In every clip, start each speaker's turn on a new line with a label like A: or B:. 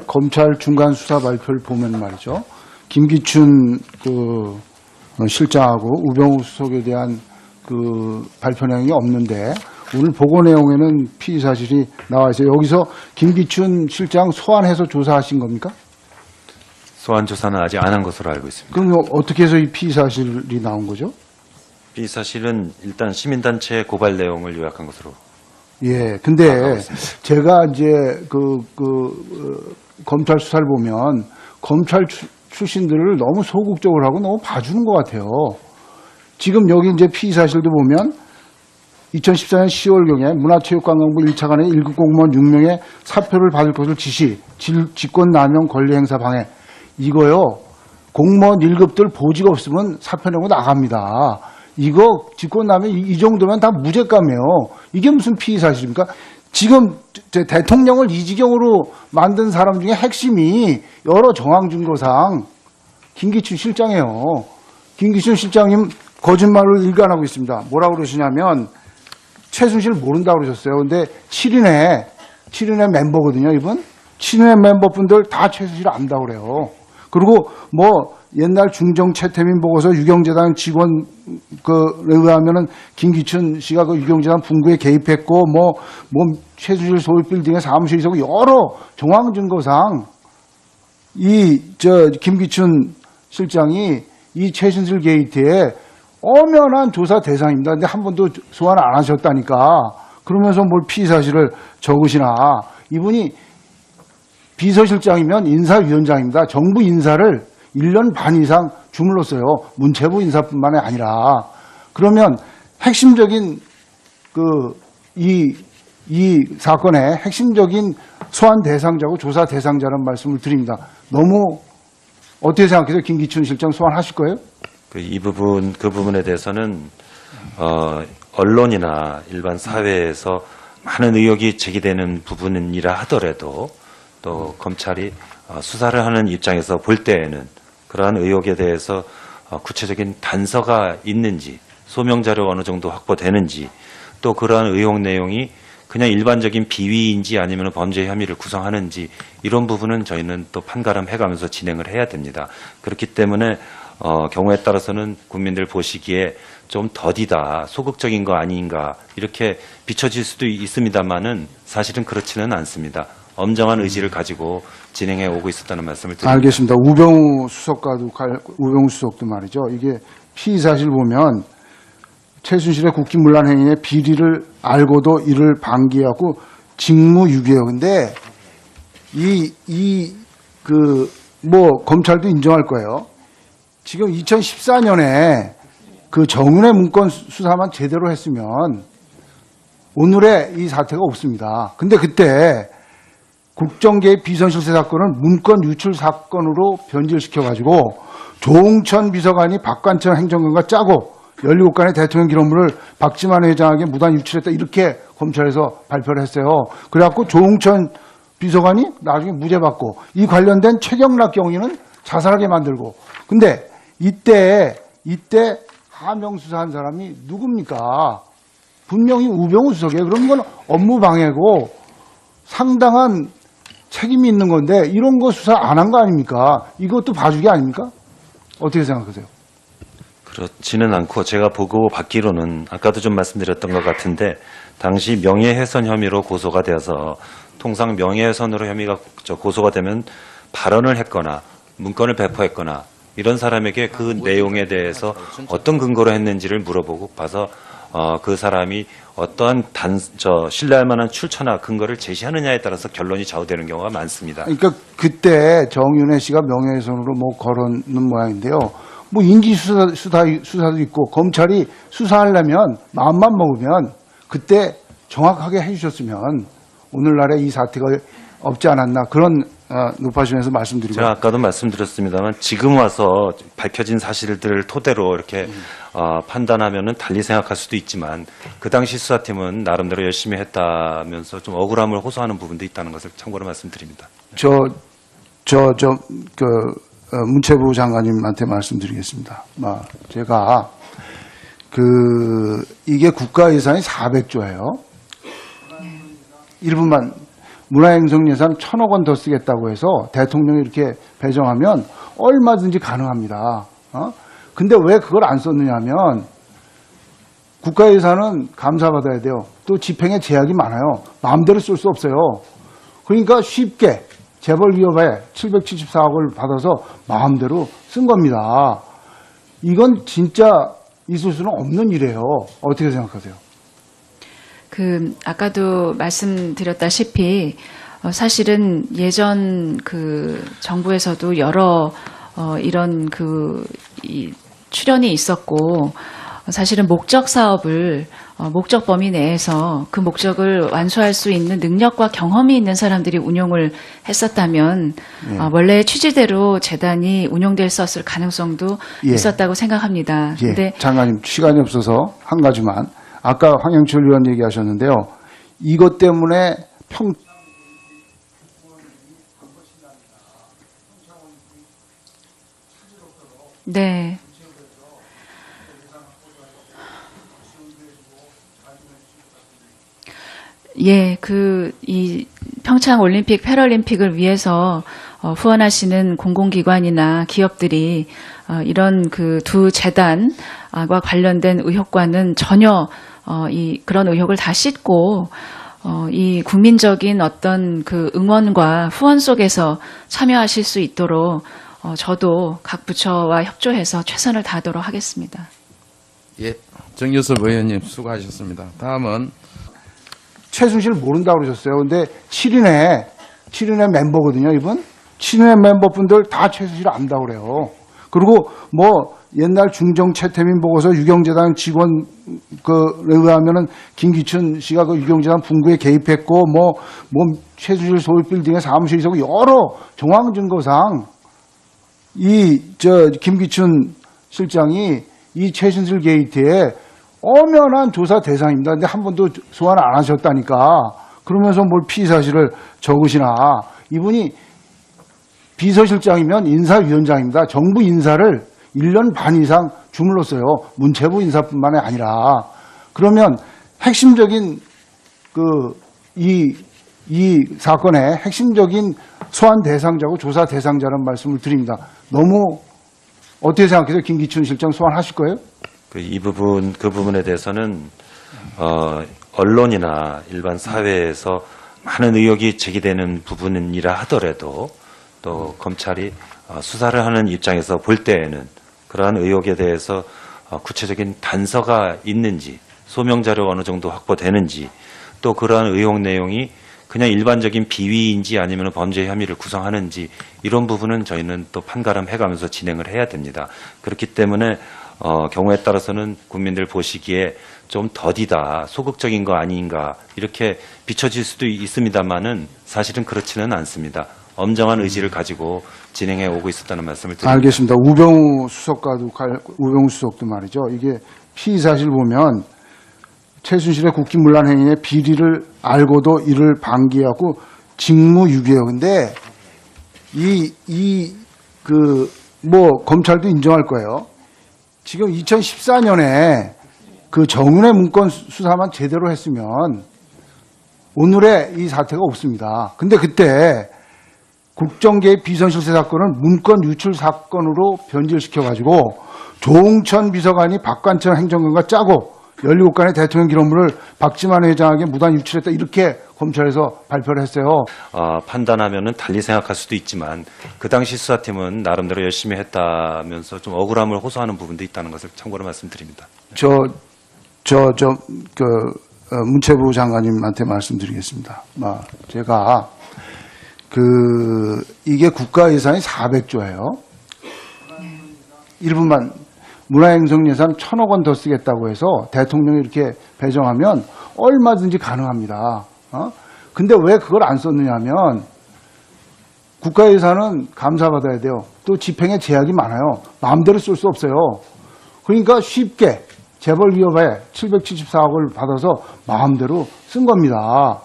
A: 검찰 중간 수사 발표를 보면 말이죠. 김기춘 실장하고 우병우 수석에 대한 발표 내용이 없는데 오늘 보고 내용에는 피의 사실이 나와 있어요. 여기서 김기춘 실장 소환해서 조사하신 겁니까?
B: 소환 조사는 아직 안 한 것으로 알고 있습니다.
A: 그럼 어떻게 해서 이 피의 사실이 나온 거죠?
B: 피의 사실은 일단 시민단체 고발 내용을 요약한 것으로.
A: 예, 근데 제가 이제 검찰 수사를 보면 검찰 출신들을 너무 소극적으로 하고 너무 봐주는 것 같아요. 지금 여기 이제 피의 사실도 보면 2014년 10월경에 문화체육관광부 1차관의 1급 공무원 6명의 사표를 받을 것을 지시, 직권남용 권리행사 방해. 이거요, 공무원 1급들 보직 없으면 사표 내고 나갑니다. 이거 직권남용 이 정도면 다 무죄감이에요. 이게 무슨 피의 사실입니까? 지금 대통령을 이 지경으로 만든 사람 중에 핵심이 여러 정황 증거상 김기춘 실장이에요. 김기춘 실장님 거짓말을 일관하고 있습니다. 뭐라고 그러시냐면 최순실 모른다고 그러셨어요. 근데 7인의 멤버거든요, 이분. 7인의 멤버분들 다 최순실 안다고 그래요. 그리고 뭐 옛날 중정 최태민 보고서 유경재단 직원 의하면은 김기춘 씨가 그 유경재단 분구에 개입했고 뭐 최순실 서울 빌딩에 사무실 있었고 여러 정황 증거상 김기춘 실장이 이 최순실 게이트에 엄연한 조사 대상입니다. 근데 한 번도 소환 안 하셨다니까. 그러면서 뭘 피의 사실을 적으시나. 이분이 비서실장이면 인사위원장입니다. 정부 인사를 1년 반 이상 주물렀어요. 문체부 인사뿐만이 아니라. 그러면 핵심적인 이 사건의 핵심적인 소환 대상자고 조사 대상자라는 말씀을 드립니다. 너무 어떻게 생각해요? 김기춘 실장 소환하실 거예요?
B: 그 부분에 대해서는 언론이나 일반 사회에서 많은 의혹이 제기되는 부분이라 하더라도 또 검찰이 수사를 하는 입장에서 볼 때에는 그러한 의혹에 대해서 구체적인 단서가 있는지, 소명자료 어느 정도 확보되는지, 또 그러한 의혹 내용이 그냥 일반적인 비위인지 아니면 범죄 혐의를 구성하는지 이런 부분은 저희는 또 판가름해가면서 진행을 해야 됩니다. 그렇기 때문에 경우에 따라서는 국민들 보시기에 좀 더디다, 소극적인 거 아닌가 이렇게 비춰질 수도 있습니다만은 사실은 그렇지는 않습니다. 엄정한 의지를 가지고 진행해 오고 있었다는 말씀을 드립니다.
A: 알겠습니다. 우병우 수석도 말이죠. 이게 피의 사실 보면 최순실의 국기문란 행위의 비리를 알고도 이를 방기하고 직무유기예요. 근데 검찰도 인정할 거예요. 지금 2014년에 그 정윤회 문건 수사만 제대로 했으면 오늘의 이 사태가 없습니다. 근데 그때 국정개입 비선실세 사건을 문건 유출 사건으로 변질시켜가지고 조홍천 비서관이 박관천 행정관과 짜고 17건의 대통령 기록물을 박지만 회장에게 무단 유출했다 이렇게 검찰에서 발표를 했어요. 그래갖고 조홍천 비서관이 나중에 무죄 받고 이 관련된 최경락 경위는 자살하게 만들고 근데 이때 하명 수사한 사람이 누굽니까? 분명히 우병우 수석이에요. 그런 건 업무 방해고 상당한 책임이 있는 건데 이런 거 수사 안 한 거 아닙니까? 이것도 봐주기 아닙니까? 어떻게 생각하세요?
B: 그렇지는 않고 제가 보고 받기로는 아까도 좀 말씀드렸던 것 같은데 당시 명예훼손 혐의로 고소가 되어서 통상 명예훼손으로 혐의가 고소가 되면 발언을 했거나 문건을 배포했거나 이런 사람에게 그 내용에 대해서 어떤 근거로 했는지를 물어보고 봐서 그 사람이 어떠한 신뢰할 만한 출처나 근거를 제시하느냐에 따라서 결론이 좌우되는 경우가 많습니다.
A: 그러니까 그때 정윤회 씨가 명예훼손으로 걸었는 모양인데요. 인지수사도 있고 검찰이 수사하려면 마음만 먹으면 그때 정확하게 해주셨으면 오늘날의 이 사태가 없지 않았나 그런 높아심에서 말씀드리고
B: 제가 아까도 말씀드렸습니다만 지금 와서 밝혀진 사실들을 토대로 이렇게 판단하면은 달리 생각할 수도 있지만 그 당시 수사팀은 나름대로 열심히 했다면서 좀 억울함을 호소하는 부분도 있다는 것을 참고로 말씀드립니다.
A: 문체부 장관님한테 말씀드리겠습니다. 제가 이게 국가 예산이 400조예요. 1분만 문화행성 예산 1,000억 원 더 쓰겠다고 해서 대통령이 이렇게 배정하면 얼마든지 가능합니다. 근데 왜 그걸 안 썼느냐 하면 국가 예산은 감사받아야 돼요. 또 집행에 제약이 많아요. 마음대로 쓸 수 없어요. 그러니까 쉽게 재벌기업에 774억을 받아서 마음대로 쓴 겁니다. 이건 진짜 있을 수는 없는 일이에요. 어떻게 생각하세요?
C: 아까도 말씀드렸다시피, 사실은 예전 정부에서도 여러, 이런 출연이 있었고, 사실은 목적 사업을, 목적 범위 내에서 그 목적을 완수할 수 있는 능력과 경험이 있는 사람들이 운용을 했었다면, 원래 취지대로 재단이 운용됐었을 가능성도 있었다고 생각합니다.
A: 예,
C: 근데
A: 장관님 시간이 없어서 한 가지만. 아까 황영철 의원 얘기하셨는데요. 이것 때문에
C: 네. 예, 이 평창 올림픽, 패럴림픽을 위해서 후원하시는 공공기관이나 기업들이 이런 두 재단과 관련된 의혹과는 전혀 그런 의혹을 다 씻고 이 국민적인 어떤 응원과 후원 속에서 참여하실 수 있도록 저도 각 부처와 협조해서 최선을 다하도록 하겠습니다.
D: 예, 정유섭 의원님 수고하셨습니다. 다음은
A: 최순실 모른다고 그러셨어요. 근데 7인의 멤버거든요, 이분. 7인의 멤버분들 다 최순실 안다고 그래요. 그리고 옛날 중정 최태민 보고서 유경재단 직원 의하면은 김기춘 씨가 유경재단 분구에 개입했고 최순실 서울 빌딩에 사무실 있었고 여러 정황 증거상 김기춘 실장이 이 최순실 게이트에 엄연한 조사 대상입니다. 근데 한 번도 소환 안 하셨다니까. 그러면서 뭘 피의 사실을 적으시나. 이분이 비서실장이면 인사위원장입니다. 정부 인사를 1년 반 이상 주물렀어요. 문체부 인사뿐만이 아니라. 그러면 핵심적인 이 사건의 핵심적인 소환 대상자고 조사 대상자라는 말씀을 드립니다. 너무 어떻게 생각해요? 김기춘 실장 소환하실 거예요?
B: 그 부분에 대해서는 언론이나 일반 사회에서 많은 의혹이 제기되는 부분이라 하더라도 또 검찰이 수사를 하는 입장에서 볼 때에는 그러한 의혹에 대해서 구체적인 단서가 있는지, 소명 자료가 어느 정도 확보되는지, 또 그러한 의혹 내용이 그냥 일반적인 비위인지 아니면 범죄 혐의를 구성하는지, 이런 부분은 저희는 또 판가름해가면서 진행을 해야 됩니다. 그렇기 때문에 경우에 따라서는 국민들 보시기에 좀 더디다, 소극적인 거 아닌가 이렇게 비춰질 수도 있습니다만은 사실은 그렇지는 않습니다. 엄정한 의지를 가지고 진행해 오고 있었다는 말씀을 드립니다.
A: 알겠습니다. 우병우 수석도 말이죠. 이게 피의 사실 보면 최순실의 국기문란 행위의 비리를 알고도 이를 방기하고 직무유기예요. 근데 검찰도 인정할 거예요. 지금 2014년에 정윤회 문건 수사만 제대로 했으면 오늘의 이 사태가 없습니다. 근데 그때 국정개입 비선실세 사건을 문건 유출 사건으로 변질시켜가지고 조홍천 비서관이 박관천 행정관과 짜고 17건의 대통령 기록물을 박지만 회장에게 무단 유출했다, 이렇게 검찰에서 발표를 했어요.
B: 판단하면은 달리 생각할 수도 있지만 그 당시 수사팀은 나름대로 열심히 했다면서 좀 억울함을 호소하는 부분도 있다는 것을 참고로 말씀드립니다.
A: 문체부 장관님한테 말씀드리겠습니다. 제가 이게 국가 예산이 400조예요. 1분만. 문화행성 예산 1,000억 원 더 쓰겠다고 해서 대통령이 이렇게 배정하면 얼마든지 가능합니다. 근데 왜 그걸 안 썼느냐 하면 국가 예산은 감사받아야 돼요. 또 집행에 제약이 많아요. 마음대로 쓸 수 없어요. 그러니까 쉽게 재벌기업에 774억을 받아서 마음대로 쓴 겁니다.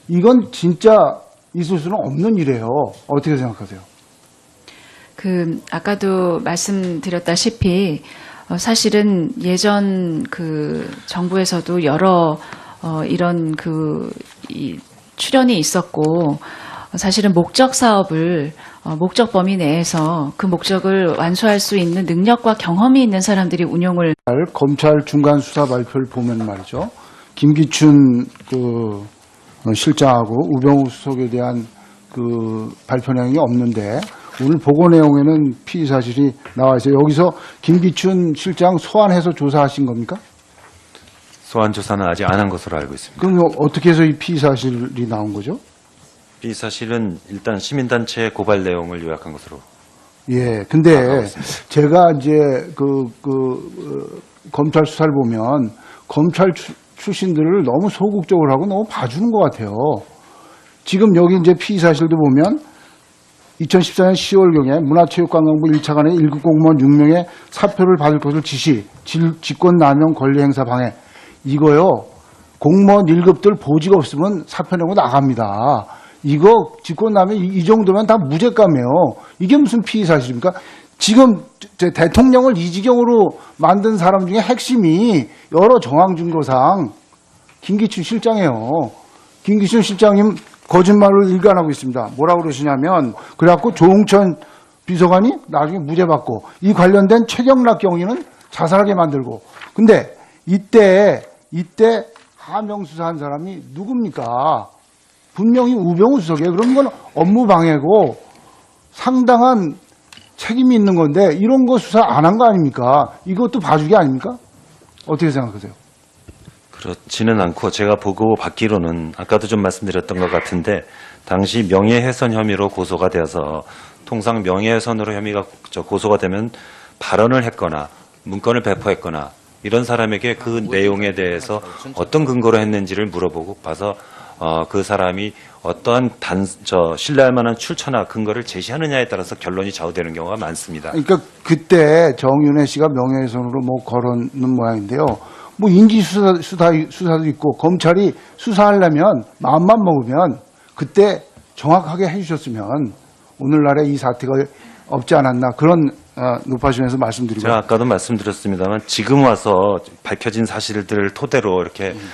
A: 이건 진짜 있을 수는 없는 일이에요. 어떻게 생각하세요?
C: 아까도 말씀드렸다시피, 사실은 예전 정부에서도 여러, 이런 출연이 있었고 사실은 목적 사업을 목적 범위 내에서 그 목적을 완수할 수 있는 능력과 경험이 있는 사람들이 운용을
A: 검찰 중간 수사 발표를 보면 말이죠. 김기춘 실장하고 우병우 수석에 대한 그 발표 내용이 없는데 오늘 보고 내용에는 피의 사실이 나와 있어요. 여기서 김기춘 실장 소환해서 조사하신 겁니까?
B: 소환 조사는 아직 안 한 것으로 알고 있습니다.
A: 그럼 어떻게 해서 이 피의 사실이 나온 거죠?
B: 이 사실은 일단 시민단체 고발 내용을 요약한 것으로.
A: 예. 근데
B: 알겠습니다.
A: 제가 이제 검찰 수사를 보면 검찰 출신들을 너무 소극적으로 하고 너무 봐주는 것 같아요. 지금 여기 이제 피의 사실도 보면 2014년 10월경에 문화체육관광부 1차관의 1급 공무원 6명의 사표를 받을 것을 지시, 직권남용 권리행사 방해. 이거요, 공무원 1급들 보직 없으면 사표 내고 나갑니다. 이거 직권남용 이 정도면 다 무죄감이에요. 이게 무슨 피의 사실입니까? 지금 대통령을 이 지경으로 만든 사람 중에 핵심이 여러 정황 증거상 김기춘 실장이에요. 김기춘 실장님 거짓말을 일관하고 있습니다. 뭐라고 그러시냐면 그래갖고 조홍천 비서관이 나중에 무죄 받고 이 관련된 최경락 경위는 자살하게 만들고 근데 이때 하명 수사한 사람이 누굽니까? 분명히 우병우 수석이에요. 그런 건 업무 방해고 상당한 책임이 있는 건데 이런 거 수사 안 한 거 아닙니까? 이것도 봐주기 아닙니까? 어떻게 생각하세요?
B: 그렇지는 않고 제가 보고 받기로는 아까도 좀 말씀드렸던 것 같은데 당시 명예훼손 혐의로 고소가 되어서 통상 명예훼손으로 혐의가 고소가 되면 발언을 했거나 문건을 배포했거나 이런 사람에게 그 내용에 대해서 어떤 근거로 했는지를 물어보고 봐서 그 사람이 어떠한 신뢰할 만한 출처나 근거를 제시하느냐에 따라서 결론이 좌우되는 경우가 많습니다.
A: 그러니까 그때 정윤회 씨가 명예훼손으로 뭐 걸었는 모양인데요. 뭐 인지수사도 있고 검찰이 수사하려면 마음만 먹으면 그때 정확하게 해주셨으면 오늘날의 이 사태가 없지 않았나 그런 높아지면서 말씀드리고
B: 제가 아까도 말씀드렸습니다만 지금 와서 밝혀진 사실들을 토대로 이렇게